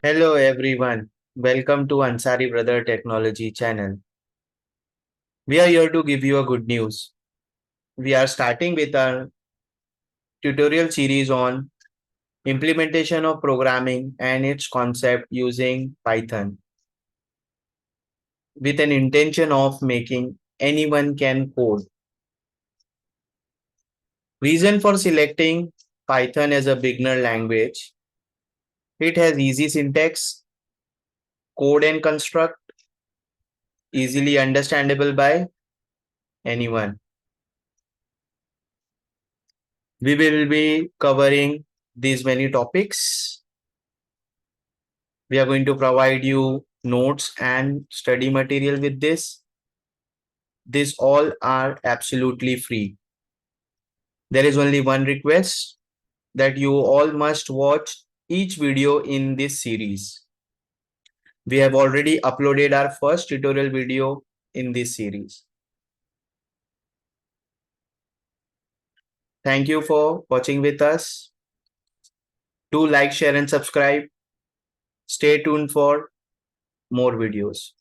Hello everyone. Welcome to Ansari Brother Technology channel. We are here to give you a good news. We are starting with our tutorial series on implementation of programming and its concept using Python with an intention of making anyone can code. Reason for selecting Python as a beginner language. It has easy syntax, code and construct, easily understandable by anyone. We will be covering these many topics. We are going to provide you notes and study material with this. These all are absolutely free. There is only one request that you all must watch each video in this series. We have already uploaded our first tutorial video in this series. Thank you for watching with us. Do like, share and subscribe. Stay tuned for more videos.